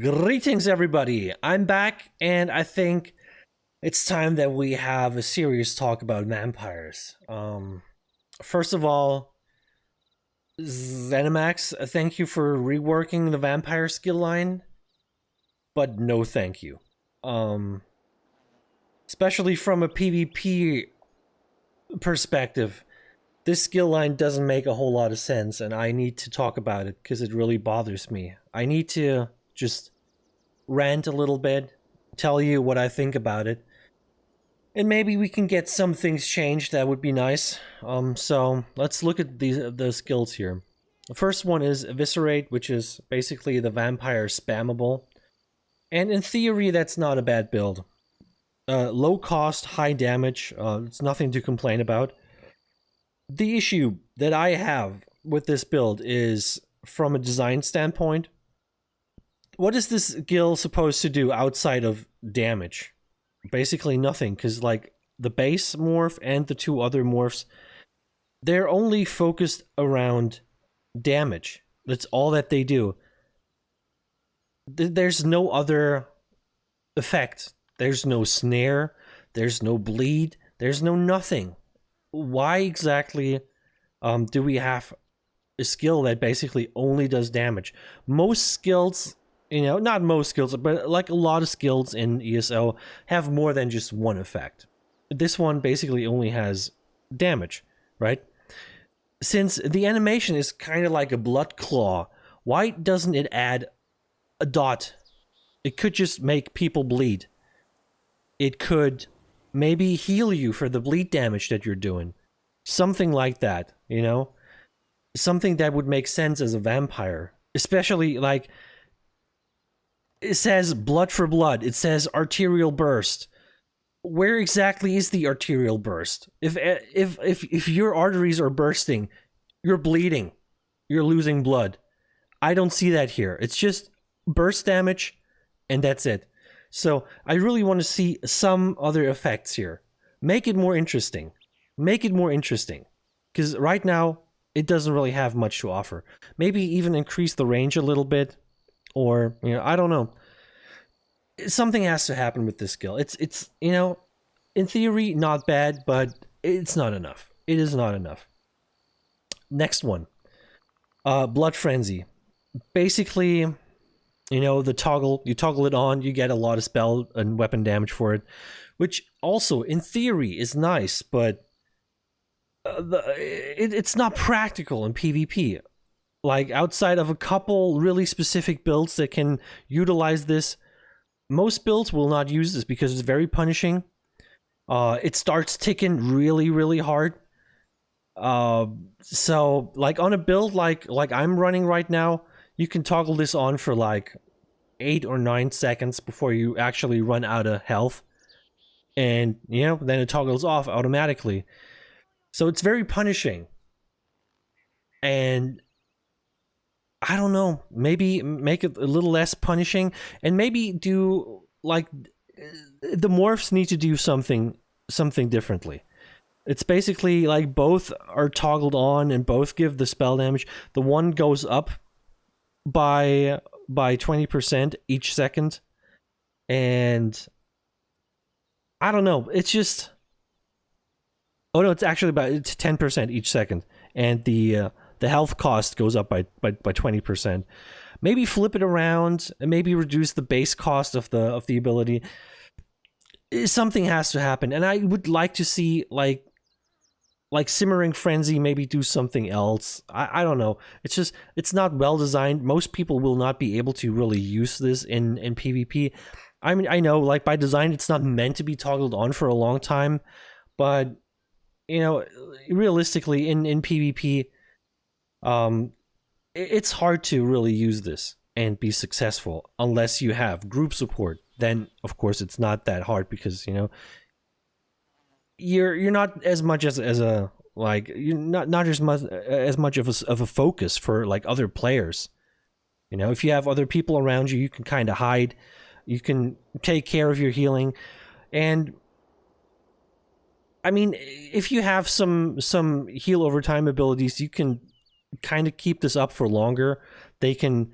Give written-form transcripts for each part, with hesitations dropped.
Greetings, everybody. I'm back, and I think it's time that we have a serious talk about vampires. First of all, Zenimax, thank you for reworking the vampire skill line, but no thank you. Especially from a PvP perspective, this skill line doesn't make a whole lot of sense, and I need to talk about it because it really bothers me. I need to just rant a little bit, tell you what I think about it, and maybe we can get some things changed. That would be nice. So let's look at the skills here. The first one is Eviscerate, which is basically the vampire spammable, and in theory that's not a bad build. Low cost, high damage, it's nothing to complain about. The issue that I have with this build is from a design standpoint. What is this skill supposed to do outside of damage? Basically nothing, because like the base morph and the two other morphs, they're only focused around damage. That's all that they do. There's no other effect. There's no snare, there's no bleed, there's no nothing. Why exactly do we have a skill that basically only does damage? Most skills, you know, not most skills, but like a lot of skills in ESO have more than just one effect. This one basically only has damage, right? Since the animation is kind of like a blood claw, why doesn't it add a dot? It could just make people bleed. It could maybe heal you for the bleed damage that you're doing. Something like that, you know? Something that would make sense as a vampire. Especially, like, it says blood for blood. It says arterial burst. Where exactly is the arterial burst? If your arteries are bursting, you're bleeding. You're losing blood. I don't see that here. It's just burst damage, and that's it. So I really want to see some other effects here. Make it more interesting. Make it more interesting. Because right now, it doesn't really have much to offer. Maybe even increase the range a little bit. Or, you know, I don't know. Something has to happen with this skill. It's you know, in theory, not bad, but it's not enough. It is not enough. Next one. Blood Frenzy. Basically, you know, you toggle it on, you get a lot of spell and weapon damage for it, which also, in theory, is nice, but it's not practical in PvP. Like, outside of a couple really specific builds that can utilize this, most builds will not use this because it's very punishing. It starts ticking really, really hard. So, like, on a build like I'm running right now, you can toggle this on for like 8 or 9 seconds before you actually run out of health. And, you know, then it toggles off automatically. So it's very punishing. And I don't know, maybe make it a little less punishing, and maybe do, like, the morphs need to do something differently. It's basically like both are toggled on and both give the spell damage. The one goes up by 20% each second, and I don't know, it's just, oh no, it's actually it's 10% each second, and the health cost goes up by 20%. Maybe flip it around and maybe reduce the base cost of the ability. Something has to happen, and I would like to see like Simmering Frenzy maybe do something else. I don't know. It's just, it's not well designed. Most people will not be able to really use this in PvP. I mean, I know, like, by design it's not meant to be toggled on for a long time, but, you know, realistically in PvP, it's hard to really use this and be successful unless you have group support. Then of course it's not that hard, because, you know, you're not as much as a, like, you're not as much of a focus for like other players. You know, if you have other people around you, you can kind of hide, you can take care of your healing, and I mean, if you have some heal over time abilities, you can kind of keep this up for longer. They can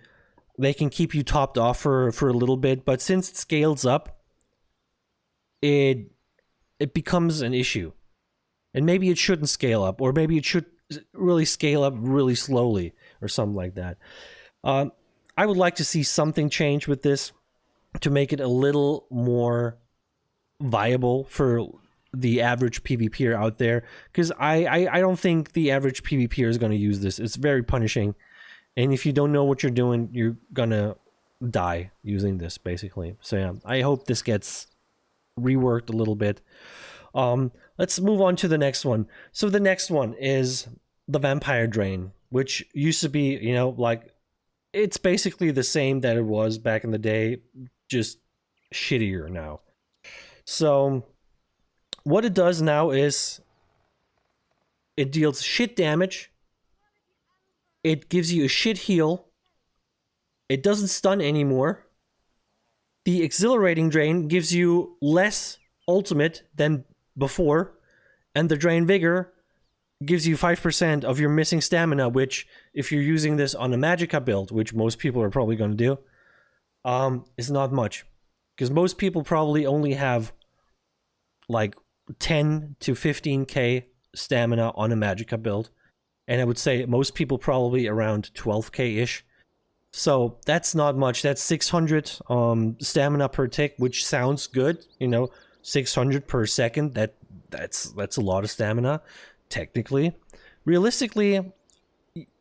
they can keep you topped off for a little bit, but since it scales up, it becomes an issue. And maybe it shouldn't scale up, or maybe it should really scale up really slowly, or something like that. I would like to see something change with this to make it a little more viable for the average PvPer out there, because I don't think the average PvPer is going to use this. It's very punishing, and if you don't know what you're doing, you're gonna die using this, basically. So yeah, I hope this gets reworked a little bit. Let's move on to the next one. So the next one is the Vampire Drain, which used to be, you know, like, it's basically the same that it was back in the day, just shittier now. So what it does now is it deals shit damage, it gives you a shit heal, it doesn't stun anymore, the Exhilarating Drain gives you less ultimate than before, and the Drain Vigor gives you 5% of your missing stamina, which, if you're using this on a Magicka build, which most people are probably going to do, is not much. Because most people probably only have like 10 to 15k stamina on a Magicka build, and I would say most people probably around 12k-ish. So that's not much. That's 600 stamina per tick, which sounds good, you know, 600 per second. That's a lot of stamina, technically. Realistically,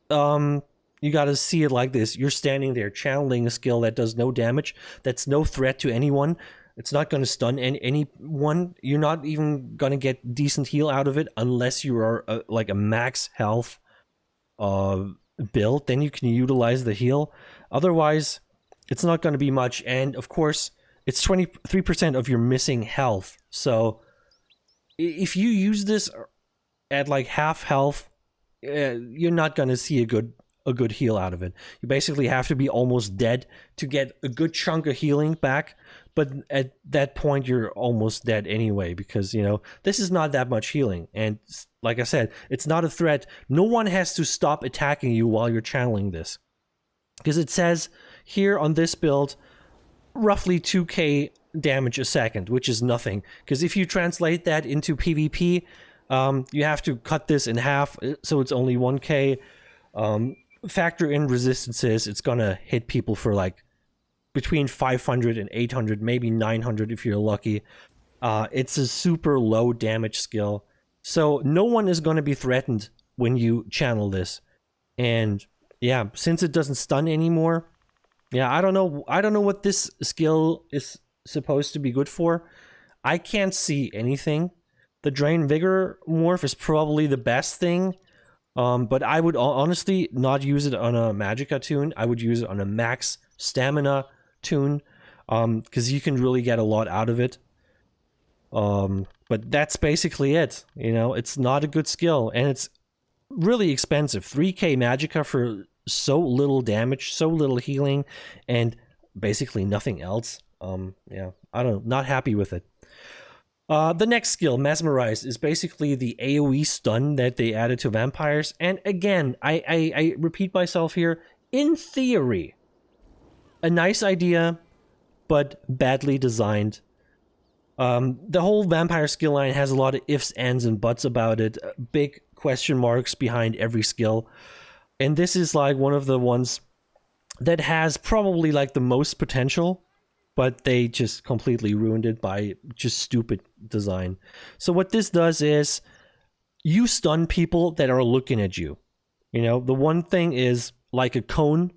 you gotta see it like this. You're standing there channeling a skill that does no damage, that's no threat to anyone. It's not going to stun anyone. You're not even going to get decent heal out of it unless you are like a max health build. Then you can utilize the heal. Otherwise, it's not going to be much. And of course, it's 23% of your missing health. So if you use this at like half health, you're not going to see a good heal out of it. You basically have to be almost dead to get a good chunk of healing back. But at that point, you're almost dead anyway, because, you know, this is not that much healing. And like I said, it's not a threat. No one has to stop attacking you while you're channeling this. Because it says here on this build, roughly 2k damage a second, which is nothing. Because if you translate that into PvP, you have to cut this in half, so it's only 1k. Factor in resistances, it's gonna hit people for like between 500 and 800, maybe 900 if you're lucky. It's a super low damage skill, so no one is going to be threatened when you channel this. And yeah, since it doesn't stun anymore, yeah, I don't know what this skill is supposed to be good for. I can't see anything. The Drain Vigor morph is probably the best thing, but I would honestly not use it on a Magicka tune. I would use it on a max stamina tune, because you can really get a lot out of it. But that's basically it. You know, it's not a good skill, and it's really expensive. 3k Magicka for so little damage, so little healing, and basically nothing else. Yeah, not happy with it. The next skill, Mesmerize, is basically the AoE stun that they added to vampires. And again, I repeat myself here, in theory, a nice idea, but badly designed. The whole vampire skill line has a lot of ifs, ands, and buts about it. Big question marks behind every skill. And this is like one of the ones that has probably like the most potential, but they just completely ruined it by just stupid design. So what this does is you stun people that are looking at you. You know, the one thing is like a cone.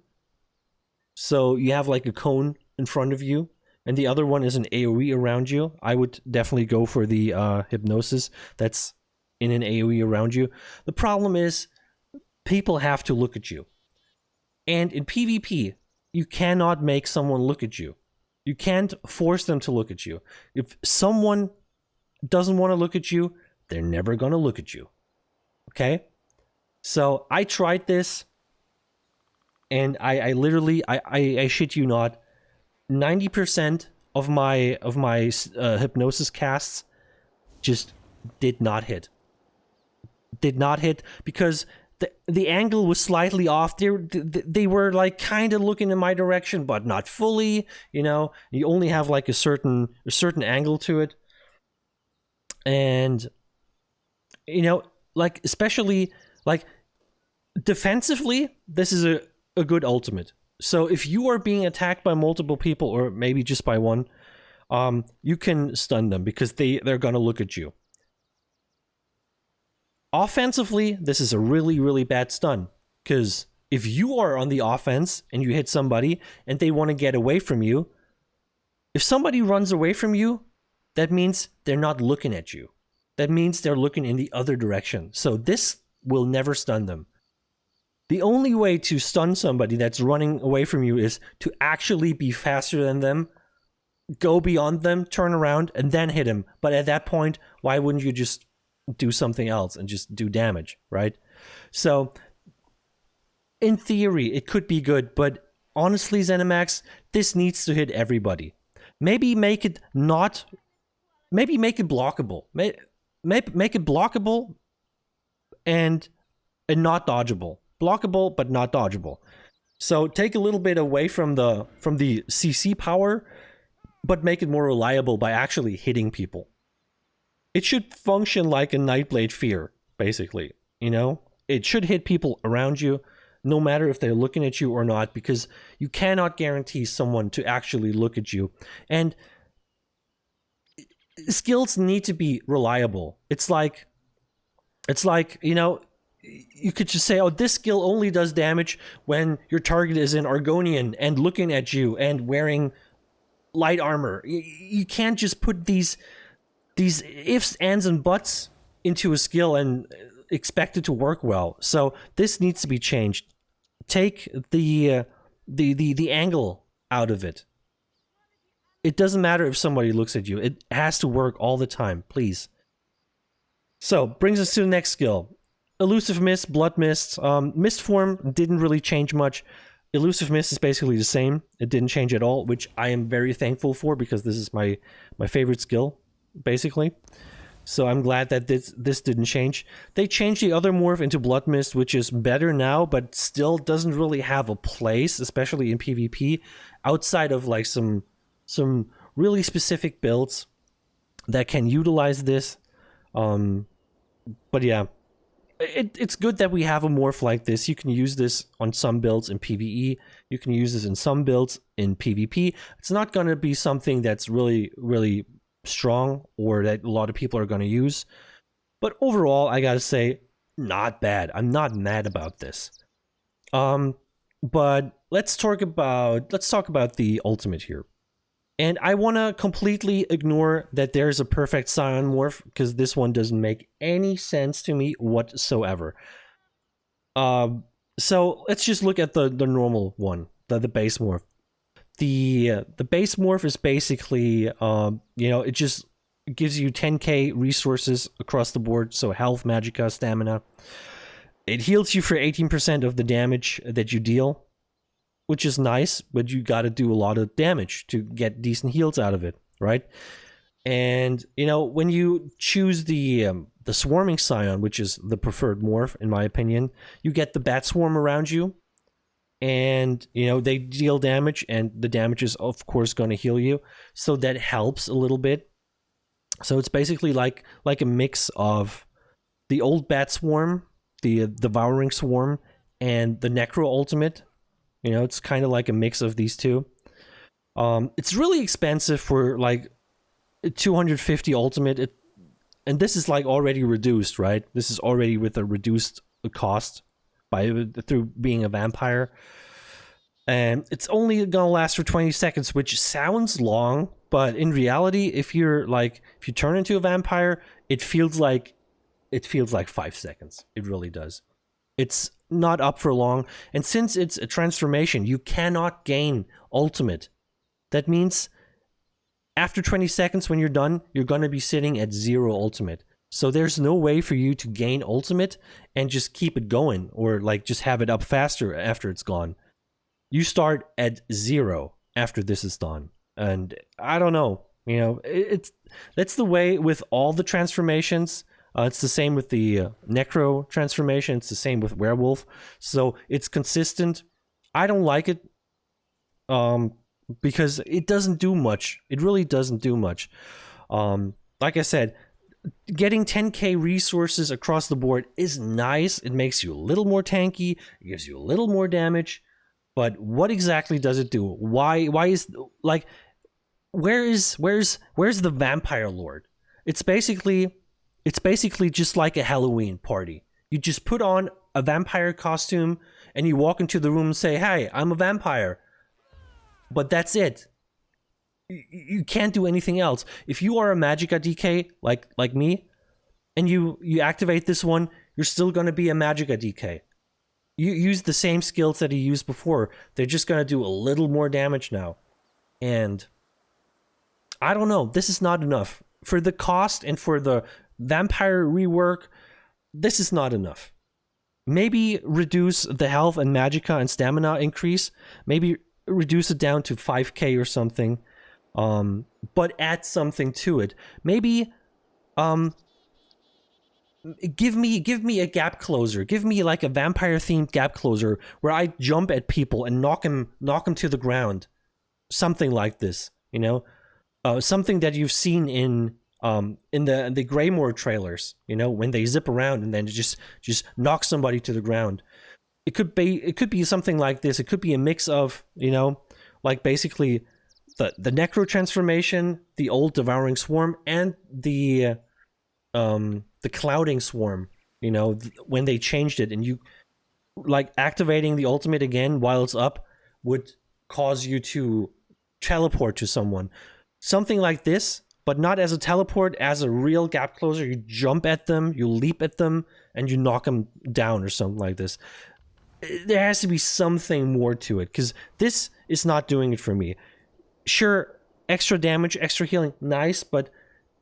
So you have like a cone in front of you, and the other one is an AoE around you. I would definitely go for the hypnosis that's in an AoE around you. The problem is people have to look at you. And in PvP, you cannot make someone look at you. You can't force them to look at you. If someone doesn't want to look at you, they're never going to look at you. Okay? So I tried this, and I literally, I shit you not, 90% of my hypnosis casts just did not hit. Did not hit, because the angle was slightly off. They were like kind of looking in my direction, but not fully. You only have like a certain angle to it, and like especially like defensively, this is a good ultimate. So if you are being attacked by multiple people, or maybe just by one, you can stun them because they're gonna look at you. Offensively, this is a really, really bad stun, because if you are on the offense and you hit somebody and they want to get away from you, if somebody runs away from you, that means they're not looking at you. That means they're looking in the other direction. So this will never stun them. The only way to stun somebody that's running away from you is to actually be faster than them, go beyond them, turn around, and then hit him. But at that point, why wouldn't you just do something else and just do damage, right? So in theory, it could be good, but honestly, ZeniMax, this needs to hit everybody. Maybe make it blockable. Make it blockable and not dodgeable. Blockable but not dodgeable. So take a little bit away from the CC power, but make it more reliable by actually hitting people. It should function like a Nightblade Fear, basically. It should hit people around you, no matter if they're looking at you or not, because you cannot guarantee someone to actually look at you. And skills need to be reliable. It's like you could just say, oh, this skill only does damage when your target is in Argonian and looking at you and wearing light armor. You can't just put these ifs, ands, and buts into a skill and expect it to work well. So this needs to be changed. Take the angle out of it. It doesn't matter if somebody looks at you. It has to work all the time, please. So brings us to the next skill. Elusive Mist, Blood Mist. Mist form didn't really change much. Elusive Mist is basically the same. It didn't change at all, which I am very thankful for, because this is my favorite skill, basically. So I'm glad that this didn't change. They changed the other morph into Blood Mist, which is better now, but still doesn't really have a place, especially in PvP, outside of like some really specific builds that can utilize this. But yeah, it's good that we have a morph like this. You can use this on some builds in PvE. You can use this in some builds in PvP. It's not going to be something that's really, really strong or that a lot of people are going to use. But overall, I gotta say, not bad. I'm not mad about this. But let's talk about the ultimate here. And I want to completely ignore that there's a perfect Scion morph, because this one doesn't make any sense to me whatsoever. So let's just look at the normal one, the base morph. The base morph is basically, it just gives you 10k resources across the board, so health, magicka, stamina. It heals you for 18% of the damage that you deal, which is nice, but you got to do a lot of damage to get decent heals out of it, right? And when you choose the swarming Scion, which is the preferred morph in my opinion, you get the bat swarm around you, and they deal damage, and the damage is of course going to heal you, so that helps a little bit. So it's basically like a mix of the old bat swarm, the devouring swarm, and the necro ultimate. It's kind of like a mix of these two. It's really expensive for like 250 ultimate, and this is like already reduced, right? This is already with a reduced cost through being a vampire, and it's only gonna last for 20 seconds, which sounds long, but in reality, if you turn into a vampire, it feels like 5 seconds. It really does. It's not up for long, and since it's a transformation, you cannot gain ultimate. That means after 20 seconds, when you're done, you're gonna be sitting at 0 ultimate. So there's no way for you to gain ultimate and just keep it going, or like just have it up faster after it's gone. You start at 0 after this is done. And I don't know, that's the way with all the transformations. It's the same with the Necro transformation. It's the same with Werewolf. So it's consistent. I don't like it because it doesn't do much. It really doesn't do much. Like I said, getting 10k resources across the board is nice. It makes you a little more tanky. It gives you a little more damage. But what exactly does it do? Why is, like, where's the vampire lord? It's basically just like a Halloween party. You just put on a vampire costume and you walk into the room and say, "Hey, I'm a vampire." But that's it. You can't do anything else. If you are a Magicka DK like me, and you activate this one, you're still gonna be a Magicka DK. You use the same skills that you used before. They're just gonna do a little more damage now. And I don't know. This is not enough. For the cost and for the vampire rework, this is not enough. Maybe reduce the health and magicka and stamina increase. Maybe reduce it down to 5k or something. But add something to it. Maybe give me a gap closer. Give me like a vampire themed gap closer where I jump at people and knock them to the ground. Something like this, you know? Something that you've seen in the Greymoor trailers, you know, when they zip around and then just knock somebody to the ground. It could be something like this. It could be a mix of, you know, like basically the Necro transformation, the old Devouring Swarm, and the Clouding Swarm, you know, when they changed it, and you like activating the ultimate again while it's up would cause you to teleport to someone. Something like this, but not as a teleport, as a real gap closer. You jump at them, you leap at them, and you knock them down or something like this. There has to be something more to it, because this is not doing it for me. Sure, extra damage, extra healing, nice, but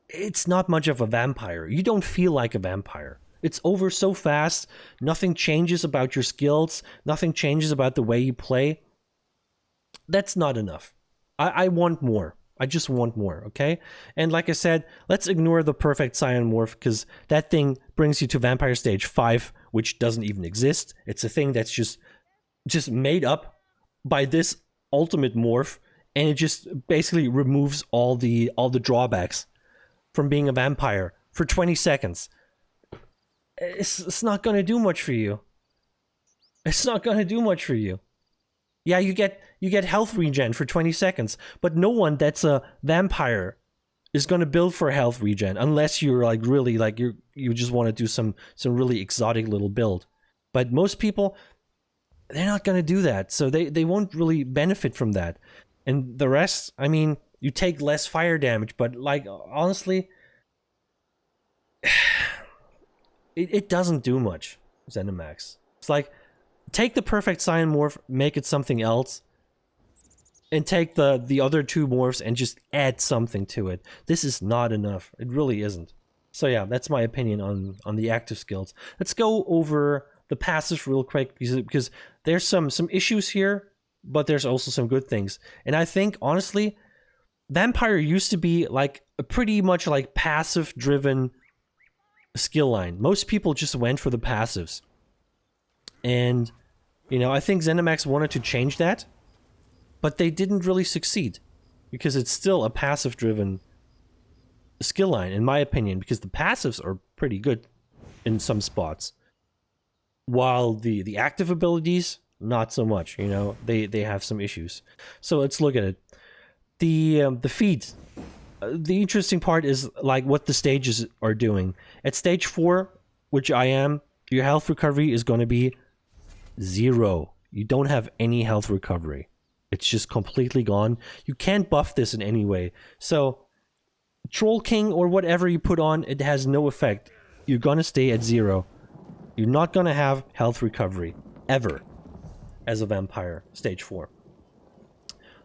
it's not much of a vampire. You don't feel like a vampire. It's over so fast. Nothing changes about your skills. Nothing changes about the way you play. That's not enough. I want more. I just want more, okay? And like I said, let's ignore the perfect Scion Morph, because that thing brings you to Vampire Stage 5, which doesn't even exist. It's a thing that's just made up by this ultimate morph, and it just basically removes all the drawbacks from being a vampire for 20 seconds. It's not going to do much for you. It's not going to do much for you. Yeah, you get health regen for 20 seconds, but no one that's a vampire is going to build for health regen unless you're like really like you just want to do some really exotic little build. But most people, they're not going to do that, so they won't really benefit from that. And the rest, I mean, you take less fire damage, but like honestly, it doesn't do much. ZeniMax. It's like, take the perfect Scion morph, make it something else, and take the other two morphs and just add something to it. This is not enough. It really isn't. So yeah, that's my opinion on the active skills. Let's go over the passives real quick, because there's some issues here, but there's also some good things. And I think, honestly, Vampire used to be like a pretty much like passive-driven skill line. Most people just went for the passives. And, you know, I think ZeniMax wanted to change that, but they didn't really succeed, because it's still a passive-driven skill line, in my opinion, because the passives are pretty good in some spots, while the active abilities, not so much, you know, they have some issues. So let's look at it. The feat. The interesting part is like what the stages are doing. At stage 4, which I am, your health recovery is going to be 0. You don't have any health recovery. It's just completely gone. You can't buff this in any way. So Troll King or whatever you put on, it has no effect. You're going to stay at 0. You're not going to have health recovery ever as a vampire, stage 4.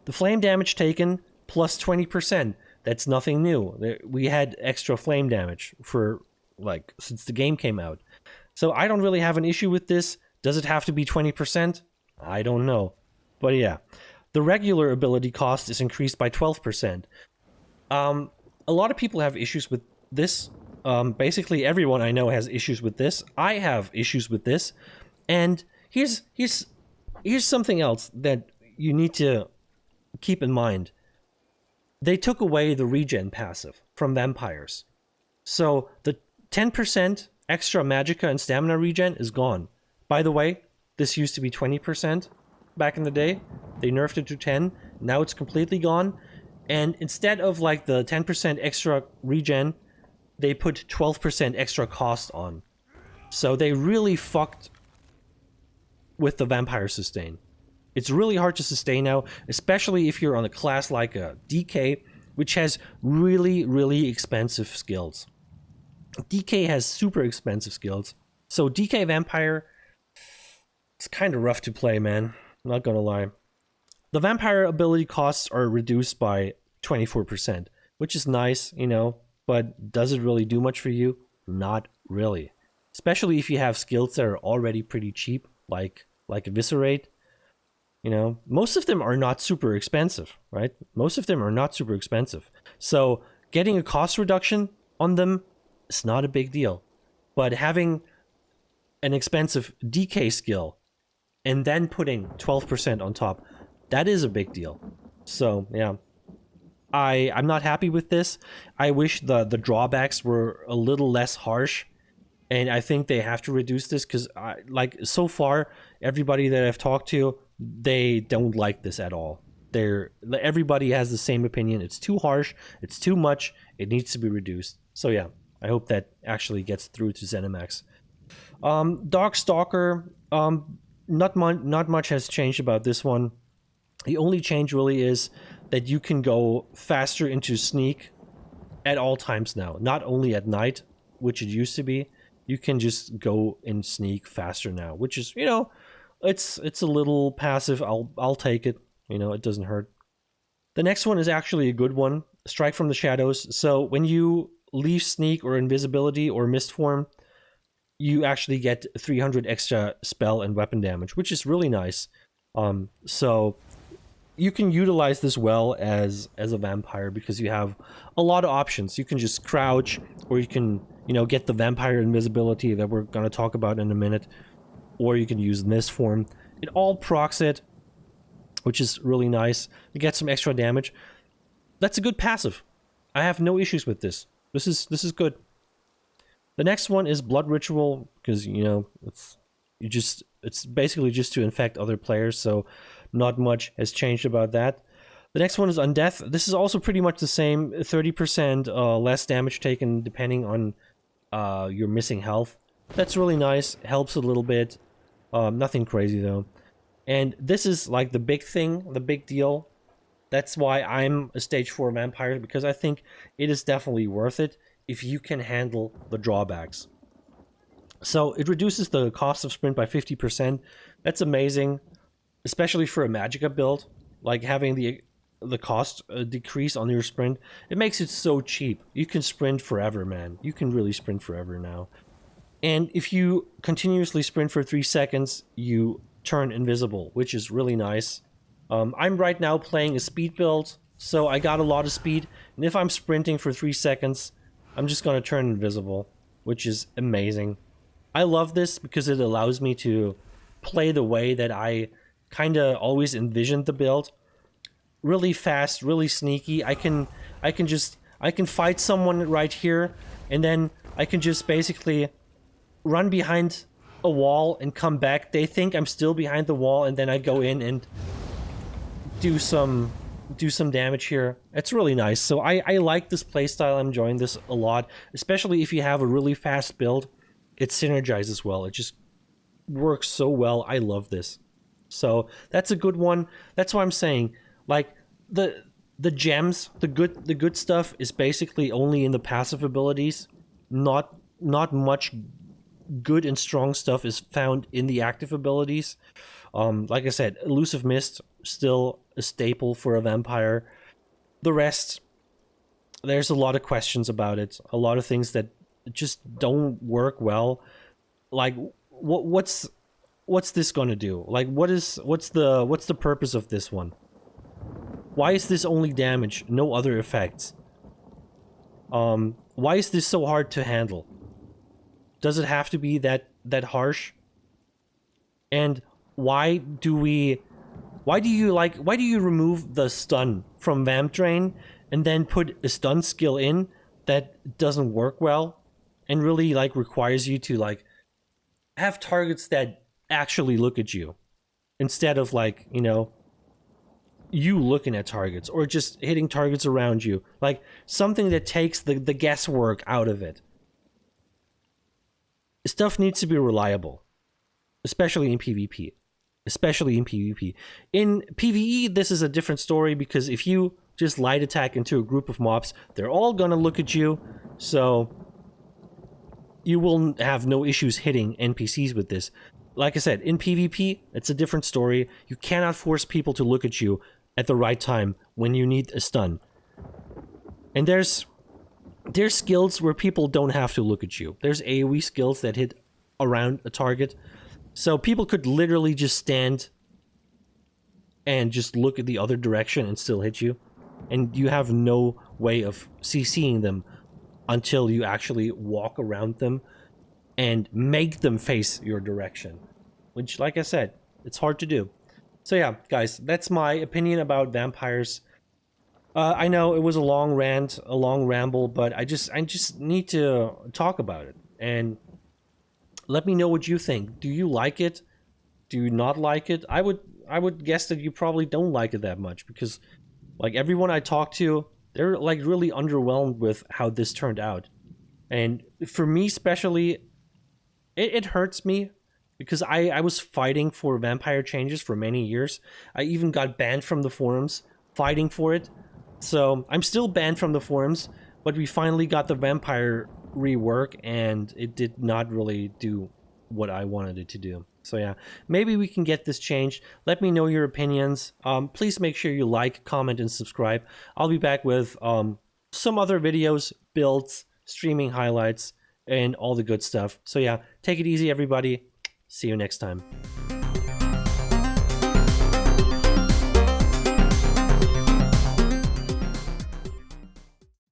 The flame damage taken plus 20%. That's nothing new. We had extra flame damage for like since the game came out. So I don't really have an issue with this. Does it have to be 20%? I don't know. But yeah. The regular ability cost is increased by 12%. A lot of people have issues with this Basically everyone I know has issues with this. I have issues with this. And here's something else that you need to keep in mind. They took away the regen passive from vampires. So the 10% extra magicka and stamina regen is gone. By the way, this used to be 20% back in the day. They nerfed it to 10. Now it's completely gone. And instead of like the 10% extra regen, they put 12% extra cost on. So they really fucked with the vampire sustain. It's really hard to sustain now, especially if you're on a class like a DK, which has really, really expensive skills. DK has super expensive skills. So DK Vampire, it's kind of rough to play, man. I'm not gonna lie. The Vampire ability costs are reduced by 24%, which is nice, you know, but does it really do much for you? Not really. Especially if you have skills that are already pretty cheap, like Eviscerate. You know, most of them are not super expensive, right? Most of them are not super expensive. So getting a cost reduction on them is not a big deal. But having an expensive DK skill and then putting 12% on top, that is a big deal. So, yeah. I'm not happy with this. I wish the drawbacks were a little less harsh. And I think they have to reduce this because, like, so far, everybody that I've talked to, they don't like this at all. Everybody has the same opinion. It's too harsh. It's too much. It needs to be reduced. So yeah, I hope that actually gets through to ZeniMax. Darkstalker, not much has changed about this one. The only change really is that you can go faster into sneak at all times now. Not only at night, which it used to be. You can just go and sneak faster now, which is, you know, it's a little passive. I'll take it. You know, it doesn't hurt. The next one is actually a good one. Strike from the shadows. So when you leave sneak or invisibility or mist form, you actually get 300 extra spell and weapon damage, which is really nice. So you can utilize this well as a vampire because you have a lot of options. You can just crouch, or you can, you know, get the vampire invisibility that we're going to talk about in a minute, or you can use mist form. It all procs it, which is really nice. You get some extra damage. That's a good passive. I have no issues with this. This is good. The next one is Blood Ritual, because, you know, it's basically just to infect other players, so not much has changed about that. The next one is Undeath. This is also pretty much the same, 30% less damage taken depending on your missing health. That's really nice, helps a little bit. Nothing crazy though. And this is like the big thing, the big deal. That's why I'm a stage 4 vampire, because I think it is definitely worth it if you can handle the drawbacks. So it reduces the cost of sprint by 50%. That's amazing, especially for a magicka build. Like having the cost decrease on your sprint, it makes it so cheap. You can sprint forever, man. You can really sprint forever now. And if you continuously sprint for 3 seconds, you turn invisible, which is really nice. I'm right now playing a speed build, so I got a lot of speed. And if I'm sprinting for 3 seconds, I'm just gonna turn invisible, which is amazing. I love this because it allows me to play the way that I kinda always envisioned the build. Really fast, really sneaky. I can fight someone right here, and then I can just basically run behind a wall and come back. They think I'm still behind the wall, and then I go in and do some damage here. It's really nice. So I like this playstyle. I'm enjoying this a lot, especially if you have a really fast build. It synergizes well. It just works so well. I love this. So that's a good one. That's why I'm saying, like, the gems, the good stuff is basically only in the passive abilities. Not much good and strong stuff is found in the active abilities. Like I said, Elusive Mist, still a staple for a vampire. The rest, there's a lot of questions about it. A lot of things that just don't work well. Like, what's this gonna do? Like, what's the purpose of this one? Why is this only damage, no other effects? Why is this so hard to handle? Does it have to be that harsh? And why do you remove the stun from Vamp Drain and then put a stun skill in that doesn't work well and really like requires you to like have targets that actually look at you instead of like, you know, you looking at targets or just hitting targets around you, like something that takes the guesswork out of it. Stuff needs to be reliable, especially in PvP. In PvE, this is a different story because if you just light attack into a group of mobs, they're all gonna look at you, so you will have no issues hitting NPCs with this. Like I said, in PvP, it's a different story. You cannot force people to look at you at the right time when you need a stun. And there's skills where people don't have to look at you. There's AoE skills that hit around a target. So people could literally just stand and just look at the other direction and still hit you. And you have no way of CCing them until you actually walk around them and make them face your direction. Which, like I said, it's hard to do. So yeah, guys, that's my opinion about vampires. I know it was a long rant, a long ramble, but I just need to talk about it. And let me know what you think. Do you like it? Do you not like it? I would guess that you probably don't like it that much because, like, everyone I talk to, they're like really underwhelmed with how this turned out. And for me especially, it hurts me because I was fighting for vampire changes for many years. I even got banned from the forums fighting for it. So I'm still banned from the forums, but we finally got the vampire rework and it did not really do what I wanted it to do. So yeah, maybe we can get this changed. Let me know your opinions. Please make sure you like, comment, and subscribe. I'll be back with some other videos, builds, streaming highlights, and all the good stuff. So yeah, take it easy, everybody. See you next time.